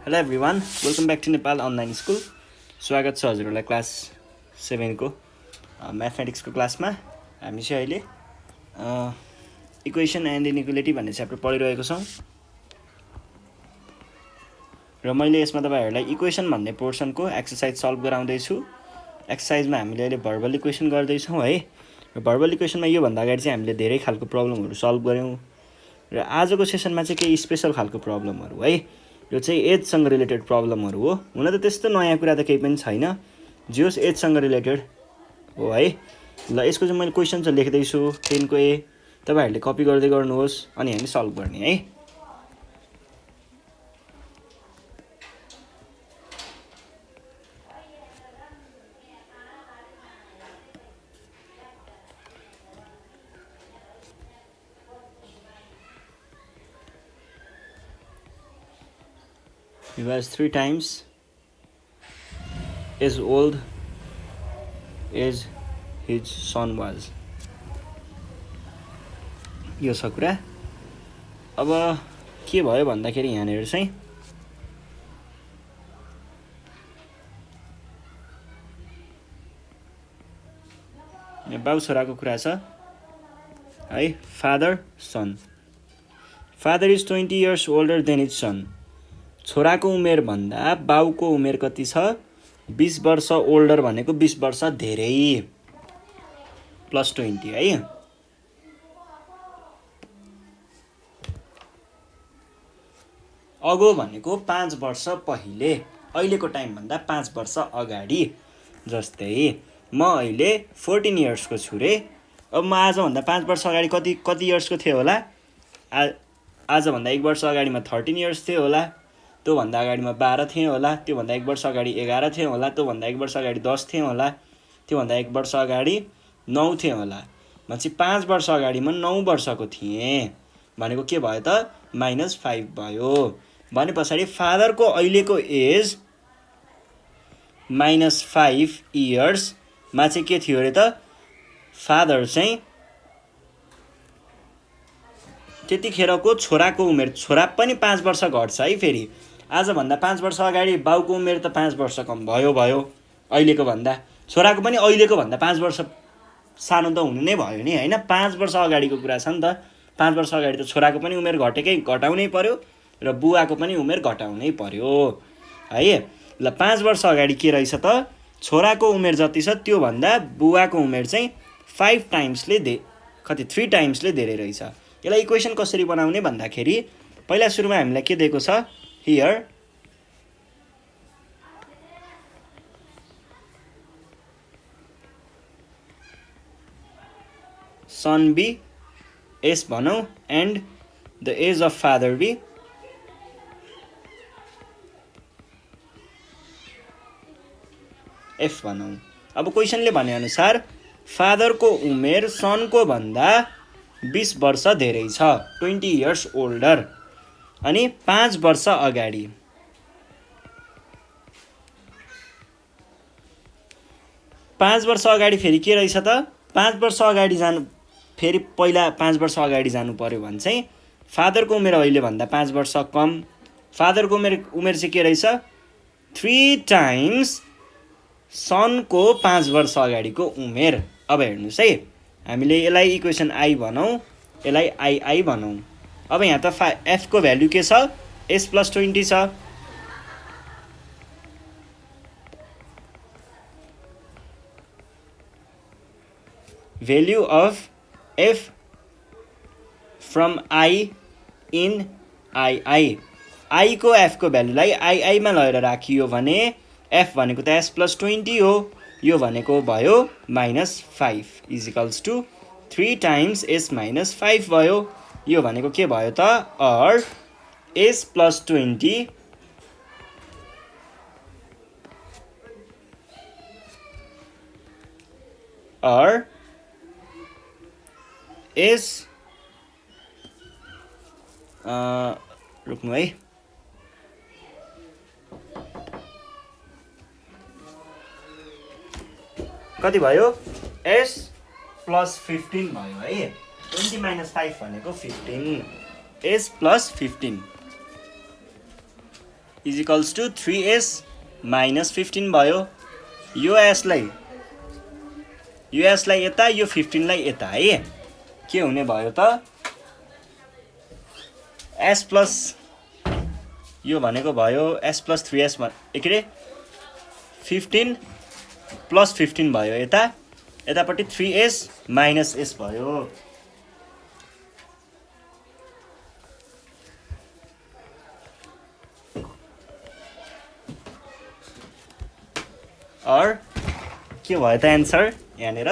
Hello everyone, welcome back to Nepal online school. स्वागत छ हजुरहरूलाई क्लास 7 को म्याथमेटिक्सको क्लासमा। हामी चाहिँ अहिले इक्वेसन एन्ड इनइक्वालिटी भन्ने च्याप्टर पढिरहेको छौँ र मैले यसमा तपाईँहरूलाई इक्वेसन भन्ने पोर्सनको एक्सर्साइज सल्भ गराउँदैछु। एक्सर्साइजमा हामीले अहिले भर्बल इक्वेसन गर्दैछौँ है। र भर्बल इक्वेसनमा योभन्दा अगाडि चाहिँ हामीले धेरै खालको प्रब्लमहरू सल्भ गऱ्यौँ र आजको सेसनमा चाहिँ केही स्पेसल खालको प्रब्लमहरू है। यो चाहिँ एजसँग रिलेटेड प्रब्लमहरू हो। हुन त त्यस्तो नयाँ कुरा त केही पनि छैन, जे होस् एजसँग रिलेटेड हो है। ल यसको चाहिँ मैले क्वेसन चाहिँ लेख्दैछु 10 को ए, तपाईँहरूले कपी गर्दै गर्नुहोस् अनि हामी सल्भ गर्ने है। He was 3 times as old as his son was. यो छ कुरा। अब के भयो भन्दाखेरि यहाँनिर चाहिँ बाउ छोराको कुरा छ है। Father son, father is 20 years older than his son. छोराको उमेर भन्दा बाउको उमेर कति छ? 20 वर्ष ओल्डर भनेको 20 वर्ष धेरै प्लस 20 है। अगो भनेको 5 वर्ष पहिले, अहिलेको टाइम भन्दा 5 वर्ष अगाडि। जस्तै म अहिले 14 इयर्सको छु रे। अब म आजभन्दा 5 वर्ष अगाडि कति इयर्सको थिएँ होला? आजभन्दा 1 वर्ष अगाडि म 13 इयर्स थिएँ होला, त्योभन्दा अगाडि म 12 थिएँ होला, त्योभन्दा 1 वर्ष अगाडि 11 थिएँ होला, त्योभन्दा 1 वर्ष अगाडि 10 थिएँ होला, त्योभन्दा 1 वर्ष अगाडि 9 थिएँ होला। भनेपछि 5 वर्ष अगाडि म 9 वर्षको थिएँ भनेको के भयो त? -5 भयो। भने पछाडि फादरको अहिलेको एज -5 इयर्समा चाहिँ के थियो अरे त? फादर चाहिँ त्यतिखेरको छोराको उमेर, छोरा पनि 5 वर्ष घट्छ है। फेरि आजभन्दा 5 वर्ष अगाडि बाउको उमेर त 5 वर्ष कम भयो अहिलेको भन्दा। छोराको पनि अहिलेको भन्दा 5 वर्ष सानो त हुनु नै भयो नि होइन। 5 वर्ष अगाडिको कुरा छ नि त। 5 वर्ष अगाडि त छोराको पनि उमेर घटाउनै पर्यो र बुवाको पनि उमेर घटाउनै पर्यो है। ल 5 वर्ष अगाडि के रहेछ त? छोराको उमेर जति छ त्योभन्दा बुवाको उमेर चाहिँ 3 टाइम्सले धेरै रहेछ। यसलाई इक्वेसन कसरी बनाउने भन्दाखेरि पहिला सुरुमा हामीलाई के दिएको छ? हियर सन बी एस भनौँ and the age of father be F भनौँ। अब क्वेसनले भनेअनुसार फादरको उमेर सनको भन्दा 20 वर्ष धेरै छ, 20 इयर्स ओल्डर। अनि 5 वर्ष अगाडि, फेरि के रहेछ त? 5 वर्ष अगाडि फेरि पहिला 5 वर्ष अगाडि जानु पर्यो भने चाहिँ फादरको उमेर अहिले भन्दा 5 वर्ष कम। फादरको उमेर चाहिँ के रहेछ? 3 टाइम्स सनको 5 वर्ष अगाडिको उमेर। अब हेर्नुहोस् है, हामीले यसलाई इक्वेसन आई भनौँ, यसलाई आई भनौँ। अब यहाँ त एफको भ्याल्यु के छ? एस प्लस 20 छ। Value of F from I in I को एफको भ्यालुलाई आईमा लगेर राखियो भने एफ भनेको त एस प्लस 20 हो। यो भनेको भयो -5 इजिकल्स टु 3 टाइम्स एस -5 भयो। यो भनेको के भयो त? Or S plus 20 or S रोक्नु है, कति भयो? एस प्लस 15 भयो है। 20 - 5 भनेको 15, S plus 15 is equals to 3s minus 15 भयो। यो एसलाई यता, यो 15 लाई यता है। के हुने भयो त s प्लस यो भनेको भयो s प्लस 3s के अरे 15 प्लस 15 भयो यता, यतापट्टि 3s माइनस s भयो। और के भयो त एन्सर यहाँनिर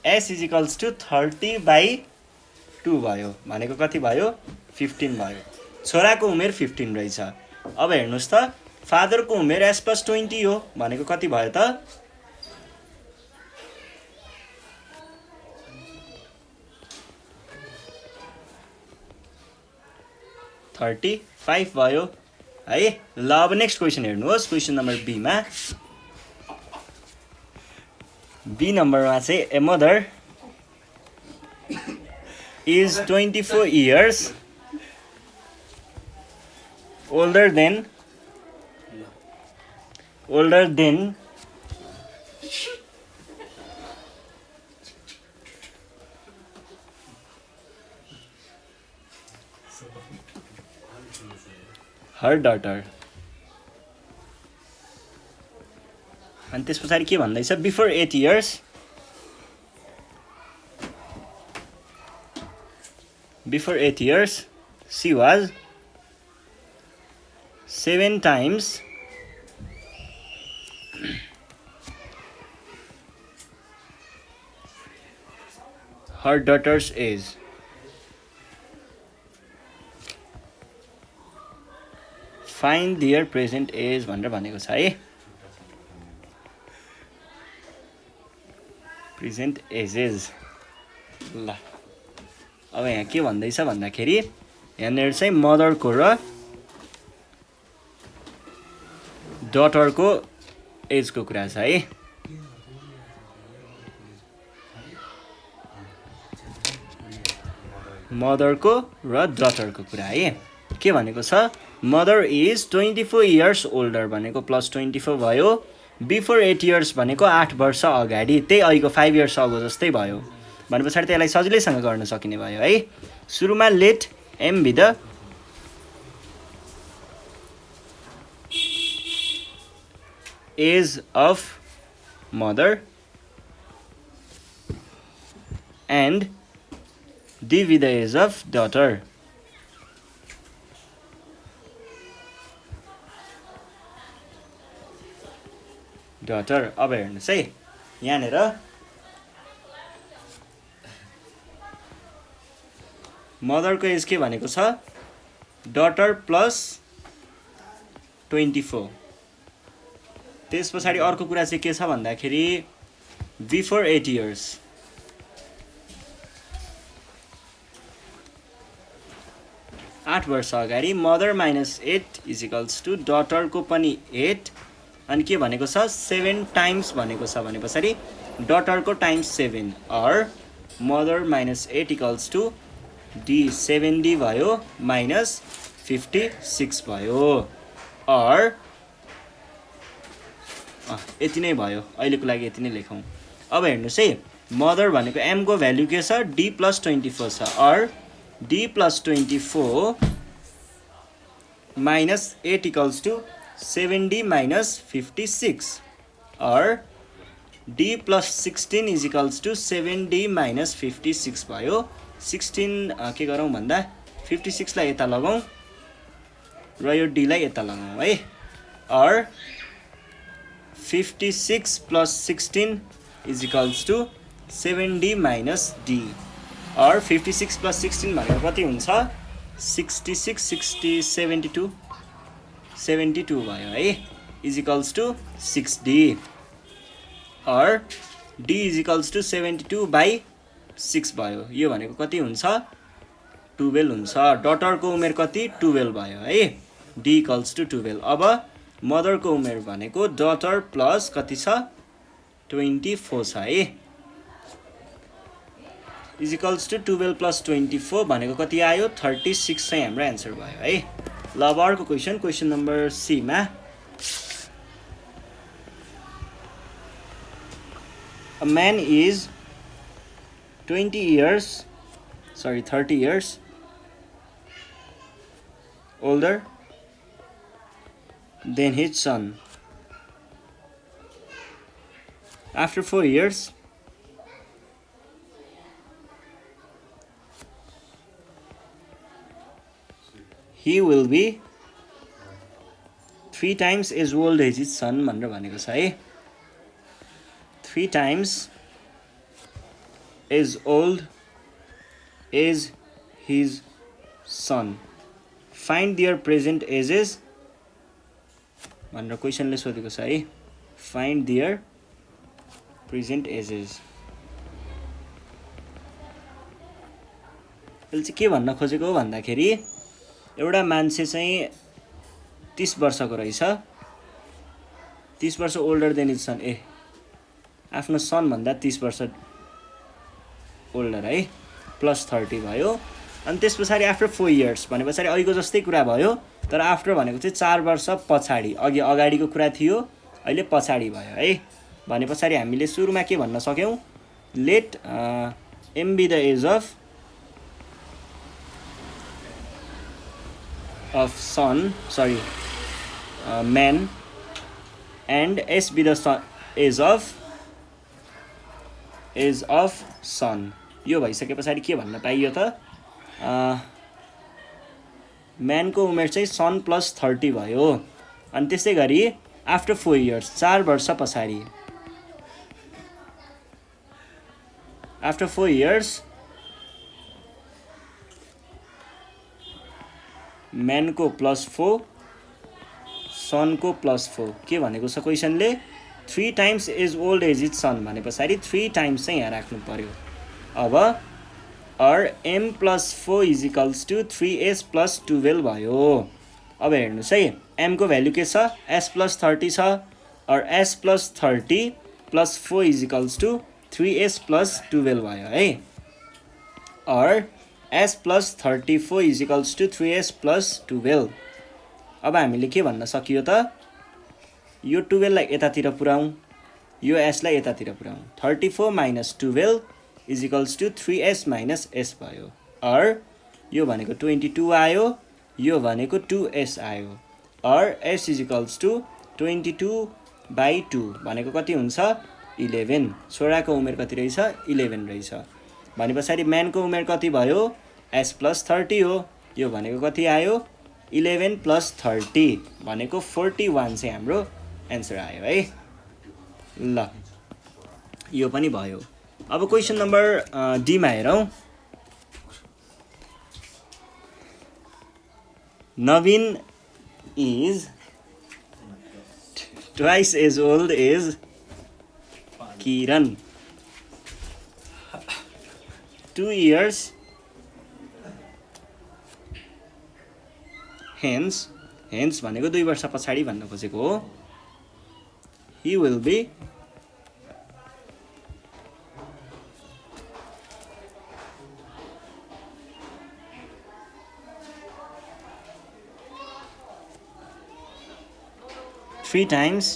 s इज इक्वल्स टु 30/2 भयो। भनेको कति भयो 15 भयो। छोराको उमेर 15 रहेछ। अब हेर्नुहोस् त फादरको उमेर s प्लस 20 हो भनेको कति भयो त 35 भयो है। ल अब नेक्स्ट क्वेसन हेर्नुहोस्। क्वेसन नम्बर बी नम्बरमा चाहिँ a mother is 24 years older than her daughter। अनि त्यस पछाडि के भन्दैछ before 8 years she was 7 times her daughter's age। find their present age भनेर भनेको छ है। Present ages. ल अब यहाँ के भन्दैछ भन्दाखेरि यहाँनिर चाहिँ मदरको र डटरको एजको कुरा छ है। मदरको र डटरको कुरा है। के भनेको छ मदर इज 24 years ओल्डर भनेको प्लस 24 भयो। बिफोर 8 years भनेको 8 वर्ष अगाडि, त्यही अहिलेको 5 years अगो जस्तै भयो। भने पछाडि त्यसलाई सजिलैसँग गर्न सकिने भयो है। सुरुमा let M be the age of mother and D be the age of daughter. Daughter. अब हेर्नुहोस् है यहाँनिर मदरको एज के भनेको छ डटर प्लस 24। त्यस पछाडि अर्को कुरा चाहिँ के छ भन्दाखेरि बिफोर 8 years 8 वर्ष अगाडि mother minus 8 is equals to डटरको पनि 8। अनि के भनेको छ 7 टाइम्स भनेको छ भने पछाडि डटरको times 7 or mother minus 8 equals to D 7d भयो माइनस 56 भयो। अर यति नै भयो अहिलेको लागि यति नै लेखौँ। अब हेर्नुहोस् है मदर भनेको m को भ्यालु के छ d प्लस 24 छ। Or d plus 24 minus 8 equals to 7d minus 56 or d plus 16 is equals to 7d minus 56 भयो। 16 के गरौँ भन्दा 56 लाई यता लगाउँ र यो d लाई यता लगाउँ है। or 56 plus 16 is equals to 7d minus d or 56 plus 16 भनेको कति हुन्छ 66 60 72 72 भयो है is equals to 6d or d is equals to 72/6 भयो। यो भनेको कति हुन्छ 12 हुन्छ। डटरको उमेर कति 12 भयो है। d equals to 12। अब मदरको उमेर भनेको डटर प्लस कति छ 24 छ है इज इक्वल्स टु 12 प्लस 24 भनेको कति आयो 36 चाहिँ हाम्रो एन्सर भयो है। ल अब अर्को क्वेसन नम्बर सी मा A man is 30 years older than his son. After 4 years, he will be 3 times as old as his son भनेर भनेको छ है 3 times as old as his son. Find their present ages भनेर क्वेसनले सोधेको छ है Find their present ages. यसले चाहिँ के भन्न खोजेको हो भन्दाखेरि एउटा मान्छे चाहिँ 30 वर्षको रहेछ 30 वर्ष ओल्डर देन इज सन आफ्नो सन भन्दा 30 वर्ष ओल्डर है प्लस 30 भयो अनि त्यस पछाडि आफ्टर 4 इयर्स भने पछाडि अहिलेको जस्तै कुरा भयो तर आफ्टर भनेको चाहिँ 4 वर्ष पछाडि अघि अगाडिको कुरा थियो अहिले पछाडि भयो है भने पछाडि हामीले सुरुमा के भन्न सक्यौं late m be the age of son man and s be the age of son. यो भइसके पछाडि के भन्न पाइयो त म्यानको उमेर चाहिँ सन प्लस 30 भयो अनि त्यसै गरी आफ्टर 4 इयर्स 4 वर्ष पछाडि आफ्टर 4 इयर्स म्यानको प्लस 4 सनको प्लस 4 के भनेको छ क्वेसनले 3 times as old as is son भने पछाडि 3 टाइम्स चाहिँ यहाँ राख्नु पर्यो अब or m plus 4 is equals to 3s plus 12 भयो अब हेर्नुस् है m को भ्यालु के छ s plus 30 छ or s plus 30 plus 4 is equals to 3s plus 12 भयो है or s plus 34 is equals to 3s plus 12 अब हामीले के भन्न सकियो त यो 12 लाई यतातिर पुर्याउँ यो s लाई यतातिर पुर्याउँ 34 minus 12 is equals to 3s minus s भयो or यो भनेको 22 आयो यो भनेको 2s आयो or s is equals to 22 by 2 भनेको कति हुन्छ 11 छोराको उमेर कति रहेछ 11 रहेछ भने पछाडि म्यानको उमेर कति भयो s plus 30 हो यो भनेको कति आयो 11 plus 30 भनेको 41 चाहिँ हाम्रो एन्सर आयो है ल यो पनि भयो अब क्वेसन नम्बर डी मा हेरौं नवीन is twice as old as Kiran 2 years hence भनेको 2 वर्ष पछाडि भन्न खोजेको हो he will be three times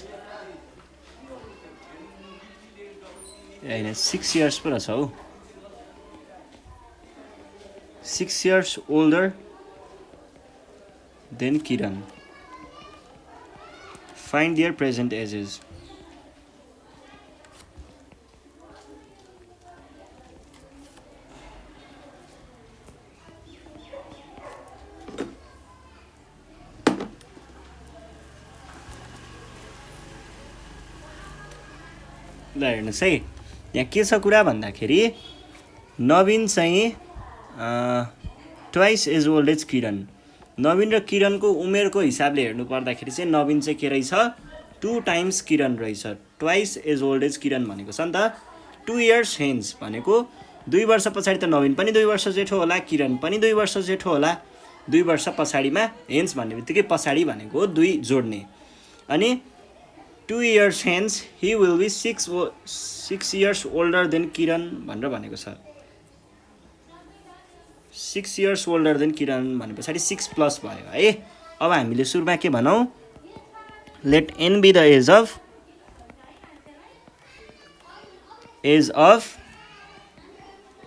6 years पो रहेछ हौ 6 years older than Kiran. Find their present ages. ल हेर्नुस् है यहाँ के छ कुरा भन्दाखेरि नवीन चाहिँ ट्वाइस एज ओल्ड एज किरण नवीन र किरणको उमेरको हिसाबले हेर्नु पर्दाखेरि चाहिँ नवीन चाहिँ के रहेछ 2 टाइम्स किरण रहेछ ट्वाइस एज ओल्ड एज किरण भनेको छ नि त 2 इयर्स हेन्स भनेको 2 वर्ष पछाडि त नवीन पनि 2 वर्ष जेठो होला किरण पनि 2 वर्ष जेठो होला 2 वर्ष पछाडिमा हेन्स भन्ने बित्तिकै पछाडि भनेको 2 जोड्ने अनि 2 years hence he will be 6 years older than Kiran भनेर भनेको छ 6 years older than Kiran भने पछाडि 6 प्लस भयो है अब हामीले सुरुमा के भनौँ, let N be the age of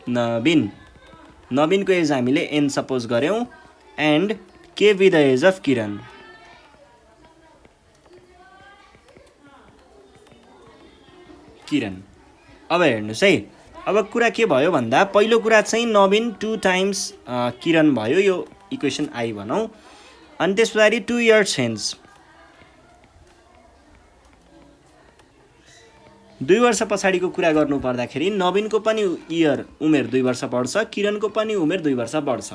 Naveen. नवीनको एज हामीले एन सपोज गऱ्यौँ and K be the age of Kiran. अब हेर्नुहोस् है, अब कुरा के भयो भन्दा पहिलो कुरा चाहिँ नवीन 2 टाइम्स किरण भयो, यो इक्वेसन आई भनौँ। अनि त्यस पछाडि 2 इयर्स हेन्स 2 वर्ष पछाडिको कुरा गर्नु पर्दाखेरि नवीनको पनि उमेर 2 वर्ष बढ्छ, किरणको पनि उमेर 2 वर्ष बढ्छ।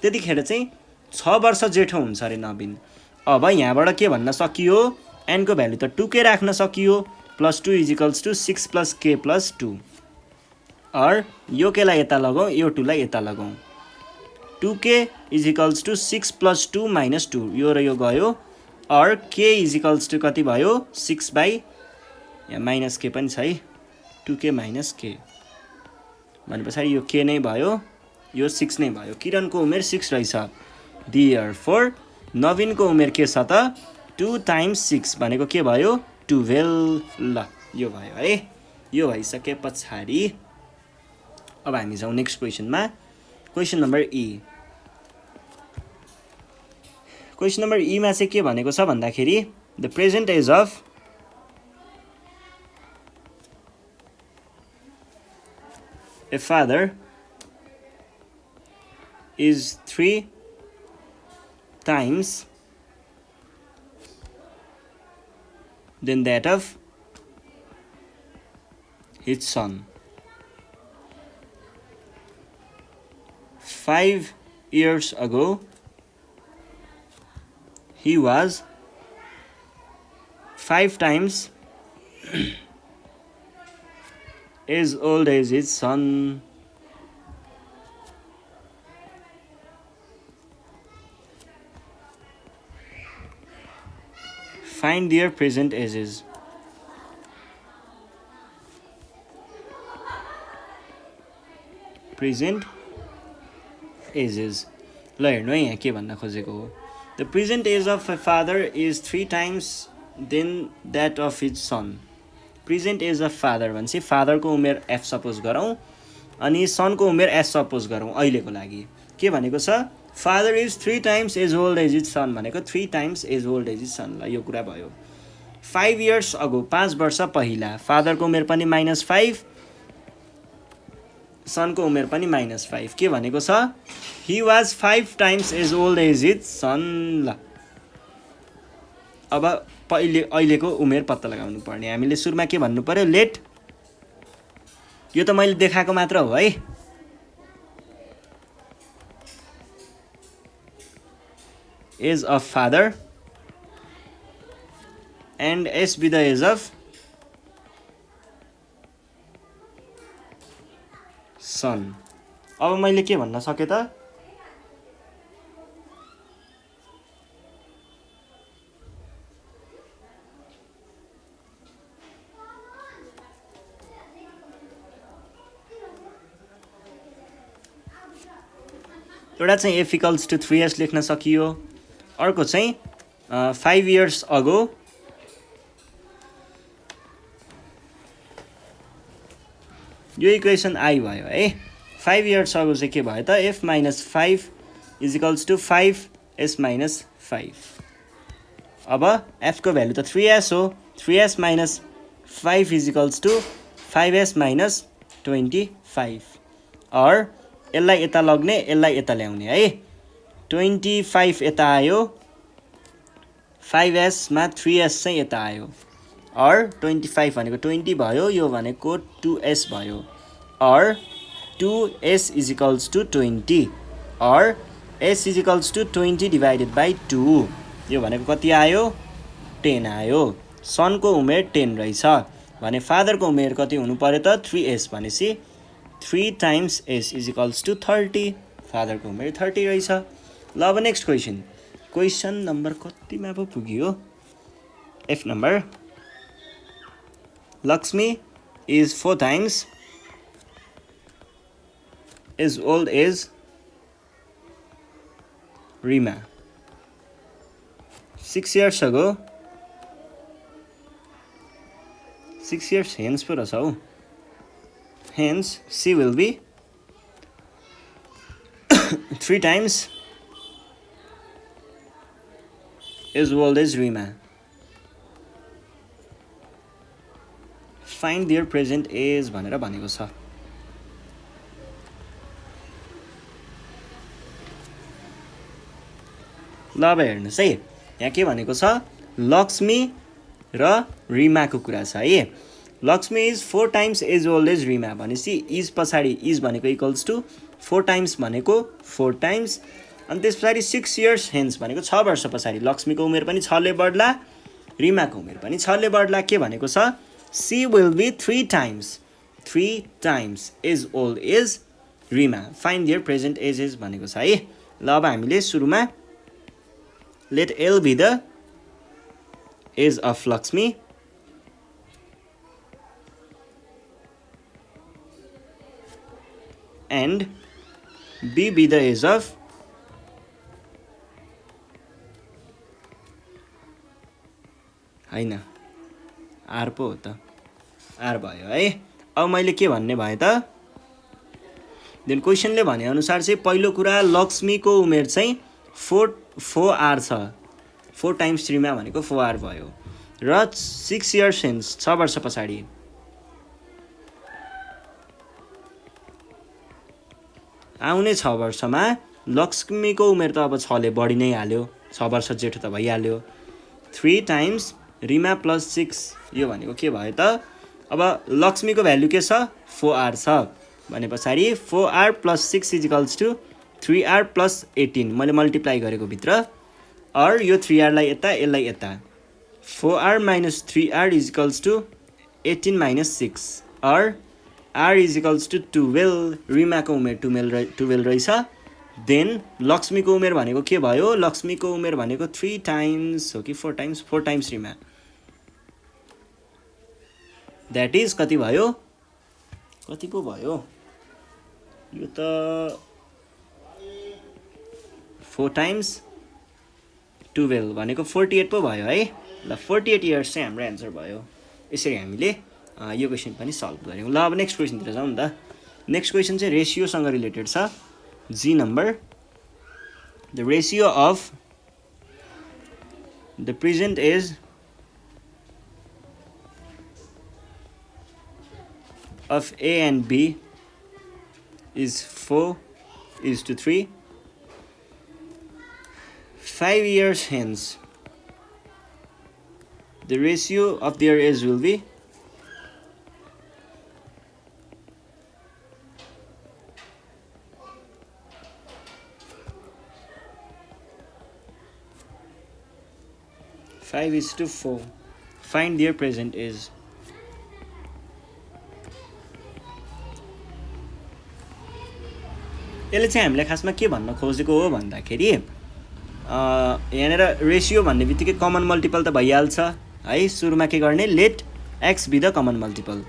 त्यतिखेर चाहिँ 6 वर्ष जेठो हुन्छ अरे नवीन। अब यहाँबाट के भन्न सकियो, एनको भ्यालु त 2k राख्न सकियो, +2 = 6 + k + 2। और यो केलाई यता लगाउँ, यो 2 लाई यता लगाउँ। 2k = 6 + 2 - 2, यो र यो गयो। और k = कति भयो, 6 बाई यहाँ माइनस के पनि छ है, 2k - k भने पछाडि यो k नै भयो, यो 6 नै भयो। किरणको उमेर 6 रहेछ। देयरफोर नवीनको उमेर के छ त, 2 टाइम्स 6 भनेको के भयो, 12। ल यो भयो है। यो भइसके पछाडि अब हामी जाउँ नेक्स्ट क्वेसनमा। क्वेसन नम्बर ई। क्वेसन नम्बर ईमा चाहिँ के भनेको छ भन्दाखेरि the present age of a father is 3 times than that of his son. 5 years ago, he was 5 times as old as his son. Find their present ages. Present ages. ल हेर्नु है यहाँ के भन्न खोजेको हो। The present age of a father is 3 times than that of his son. Present age of father भनेपछि फादरको उमेर एफ सपोज गरौँ अनि सनको उमेर एस सपोज गरौँ अहिलेको लागि। के भनेको छ, father is 3 times as old as is son भनेको 3 times as old as is son. ल यो कुरा भयो। 5 इयर्स अगो 5 वर्ष पहिला फादरको उमेर पनि -5, सनको उमेर पनि -5। के भनेको छ, he was 5 times as old as is son. ल अब अहिलेको उमेर पत्ता लगाउनु पर्ने। हामीले सुरुमा के भन्नु पर्यो, लेट, यो त मैले देखाएको मात्र हो है, age of father and S be the age of son. अब मैले के भन्न सकेँ त, एउटा चाहिँ एफ इक्वल्स टु 3s लेख्न सकियो, अर्को चाहिँ 5 इयर्स अगो यो इक्वेसन आई भयो है। 5 इयर्स अगो चाहिँ के भयो त, f - 5 = 5s - 5। अब f को भ्यालु त 3s हो, 3s - 5 = 5s - 25। और यसलाई यता लग्ने, यसलाई यता ल्याउने है। 25 यता आयो, 5s मा 3s चाहिँ यता आयो। और 25 भनेको 20 भयो, यो भनेको 2s भयो। और 2s = 20 और s = 20 डिभाइडेड बाई 2। यो भनेको कति आयो, 10 आयो। सनको उमेर 10 रहेछ भने फादरको उमेर कति हुनु पर्यो त, 3s भनेपछि 3 टाइम्स s = 30। फादरको उमेर 30 रहेछ। ल अब नेक्स्ट क्वेसन नम्बर कतिमा पो पुग्यो, F number. Lakshmi is 4 times as old as Rima. 6 years ago 6 years hence पो रहेछ हौ hence she will be 3 times as old as Rima. Find their present age भनेर भनेको छ ल अब हेर्नुहोस् है यहाँ के भनेको छ लक्ष्मी र रिमाको कुरा छ है Lakshmi is 4 times as old as Rima भनेपछि इज पछाडि इज भनेको इक्वल्स टु 4 times भनेको 4 times अनि त्यस पछाडि 6 years हेन्स भनेको 6 वर्ष पछाडि लक्ष्मीको उमेर पनि 6 ले बढ्ला रिमाको उमेर पनि 6 ले बढ्ला के भनेको छ she will be 3 times as old as Rima find their present ages भनेको छ है ल अब हामीले सुरुमा let L be the age of Lakshmi and B be the age of हैन आर पो हो त आर भयो है अब मैले के भन्ने भए त देन क्वेसनले भने अनुसार चाहिँ पहिलो कुरा लक्ष्मीको उमेर चाहिँ 4 छ 4 times 3 मा भनेको 4 भयो र 6 years hence 6 वर्ष पछाडि आउने 6 वर्षमा लक्ष्मीको उमेर त अब 6 ले बढी नै हाल्यो 6 वर्ष जेठो त भइहाल्यो 3 times रिमा प्लस 6 यो भनेको के भयो त अब लक्ष्मीको भ्यालु के छ 4 छ भने पछाडि 4 plus 6 is equals to 3r plus 18 मैले मल्टिप्लाई गरेको भित्र और यो 3r लाई यता यसलाई यता 4r minus 3r is equals to 18 minus 6 or r is equals to 12 रिमाको उमेर 12 रहेछ देन लक्ष्मीको उमेर भनेको के भयो लक्ष्मीको उमेर भनेको 3 times हो कि 4 times 4 times Rima that is कति भयो कति पो भयो यो त 4 times 12 भनेको 48 पो भयो है ल 48 years चाहिँ हाम्रो एन्सर भयो यसरी हामीले यो क्वेसन पनि सल्भ गर्यौँ ल अब नेक्स्ट क्वेसनतिर जाउँ नि त नेक्स्ट क्वेसन चाहिँ रेसियोसँग रिलेटेड छ जी number the ratio of the present age of A and B is 4:3 5 years hence the ratio of their age will be five is to 4 find their present age यसले चाहिँ हामीलाई खासमा के भन्न खोजेको हो भन्दाखेरि यहाँनिर रेसियो भन्ने बित्तिकै कमन मल्टिपल त भइहाल्छ है सुरुमा के गर्ने let X be the common multiple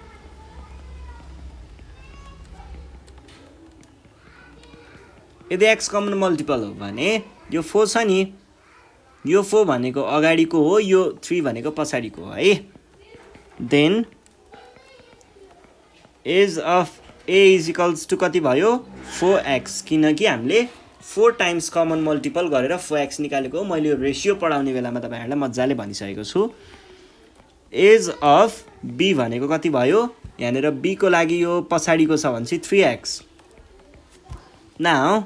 यदि एक्स कमन मल्टिपल हो भने यो 4 छ नि यो 4 भनेको अगाडिको हो यो 3 भनेको पछाडिको हो है then age of A is equals to कति भयो 4x किनकि हामीले 4 times कमन मल्टिपल गरेर 4x निकालेको मैले यो रेसियो पढाउने बेलामा तपाईहरुलाई मज्जाले भनिसकेको छु एज अफ B भनेको कति भयो यहाँनिर B को लागि यो पछाडिको छ भने चाहिँ 3x नाउ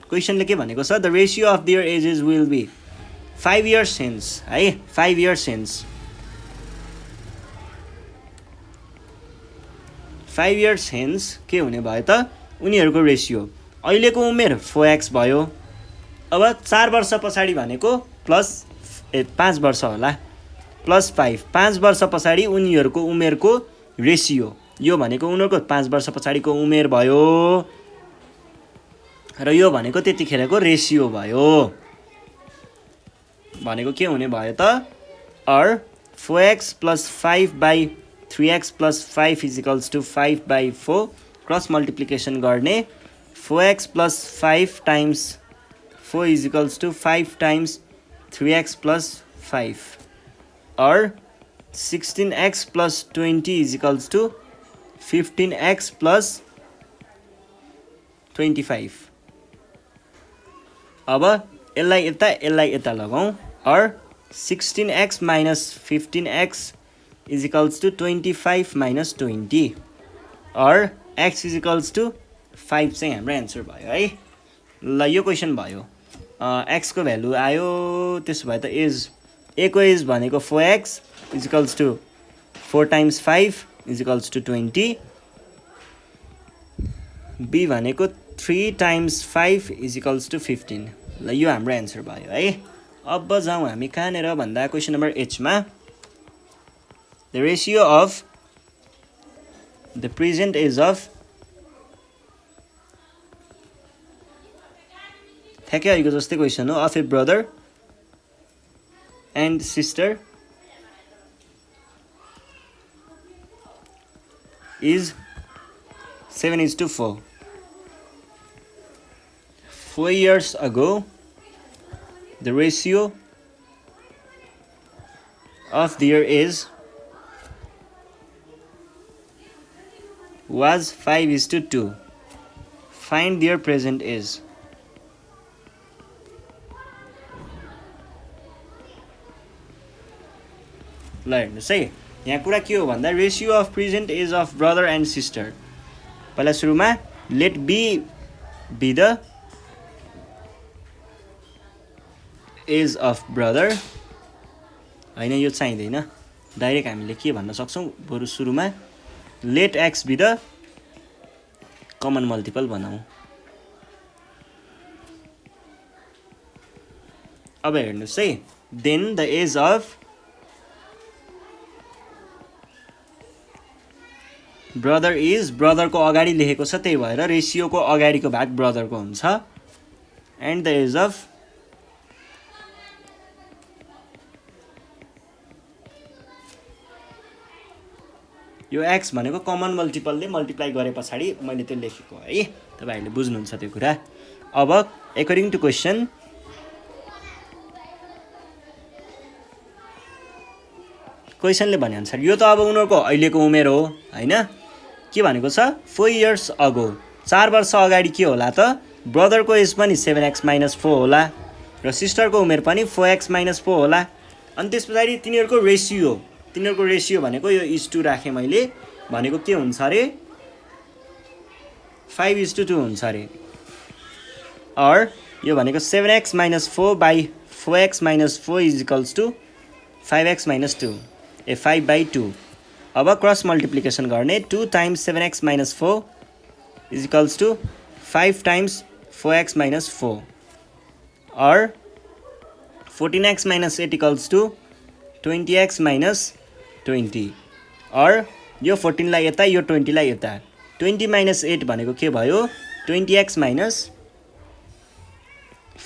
क्वेशनले के भनेको छ the ratio of their ages will be 5 years hence है 5 years hence 5 years hence के हुने भयो त उनीहरुको रेशियो अहिलेको उमेर 4x भयो अब 4 वर्ष पछाडी भनेको प्लस 5 वर्ष होला प्लस 5 वर्ष पछाडी उनीहरुको उमेरको रेशियो यो भनेको उनीहरुको 5 वर्ष पछाडीको उमेर भयो र यो भनेको त्यतिखेरको रेशियो भयो भनेको के हुने भयो त or 4x plus 5 by 3x plus 5 is equals to 5 by 4 cross multiplication गर्ने 4x plus 5 times 4 is equals to 5 times 3x plus 5 or 16x plus 20 is equals to 15x plus 25. अब यसलाई यता लगाउँ or 16x minus 15x is equals to 25 minus 20 or x is equals to 5 चाहिँ हाम्रो answer भयो है। ल यो क्वेसन भयो। x को भ्यालु आयो, त्यसो भए त एज a को एज भनेको 4x is equals to 4 times 5 is equals to 20, b भनेको 3 times 5 is equals to 15। ल यो हाम्रो एन्सर भयो है। अब जाउँ हामी कहाँनिर भन्दा क्वेसन नम्बर h मा। The ratio of the present age of ठ्याक्कै अहिलेको जस्तै क्वेसन हो, of A brother and sister is 7:4. 4 years ago, the ratio of their age was 5:2. Find their present age. ल हेर्नुहोस् है, यहाँ कुरा के हो भन्दा ratio of present age of brother and sister. पहिला सुरुमा let B be the age of brother होइन, यो चाहिँदैन। डाइरेक्ट हामीले के भन्न सक्छौँ, बरु सुरुमा let X be the common multiple बनाऊ। अब हेर्नुहोस् है, then the age of brother is, ब्रदरको अगाडि लेखेको छ त्यही भएर रेसियोको अगाडिको भाग ब्रदरको हुन्छ। एन्ड द एज अफ यो एक्स भनेको कमन मल्टिपलले मल्टिप्लाई गरे पछाडि मैले त्यो लेखेको है, तपाईँहरूले बुझ्नुहुन्छ त्यो कुरा। अब एकर्डिङ टु क्वेसन, क्वेसनले भनेअनुसार यो त अब उनीहरूको अहिलेको उमेर हो होइन। के भनेको छ, 4 years अगो, 4 वर्ष अगाडि के होला त, ब्रदरको एज पनि 7x - 4 होला र सिस्टरको उमेर पनि 4x - 4 होला। अनि त्यस पछाडि तिनीहरूको रेसियो भनेको यो is2 राखेँ मैले, भनेको के हुन्छ अरे 5:2 हुन्छ अरे। और यो भनेको 7x - 4 by 4x - 4 is equals to 5x - 2 ए 5/2। अब क्रस मल्टिप्लिकेसन गर्ने, 2 times 7x - 4 is equals to 5 times 4x - 4 or 14x - 8 equals to 20x - 20 or यो 14 लाई यता, यो 20 लाई यता, 20 - 8 भनेको के भयो 20x -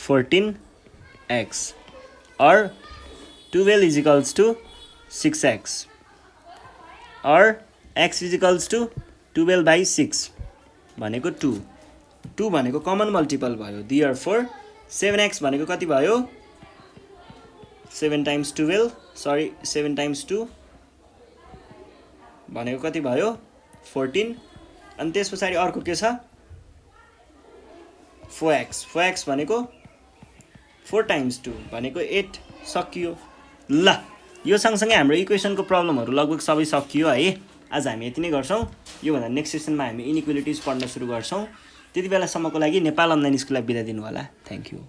14x or 12 is equals to 6x or x is equals to 12/6 भनेको 2 भनेको कमन मल्टिपल भयो। देयरफोर 7x भनेको कति भयो 7 times 12 सरी 7 times 2 भनेको कति भयो 14। अनि त्यस पछाडि अर्को के छ 4x भनेको 4 times 2 भनेको 8 सकियो। ल यो सँगसँगै हाम्रो इक्वेसनको प्रब्लमहरू लगभग सबै सकियो है। आज हामी यति नै गर्छौँ। योभन्दा नेक्स्ट सेसनमा हामी इनइक्वालिटिज पढ्न सुरु गर्छौँ। त्यति बेलासम्मको लागि नेपाल अनलाइन स्कुललाई बिदा दिनु होला। Thank you.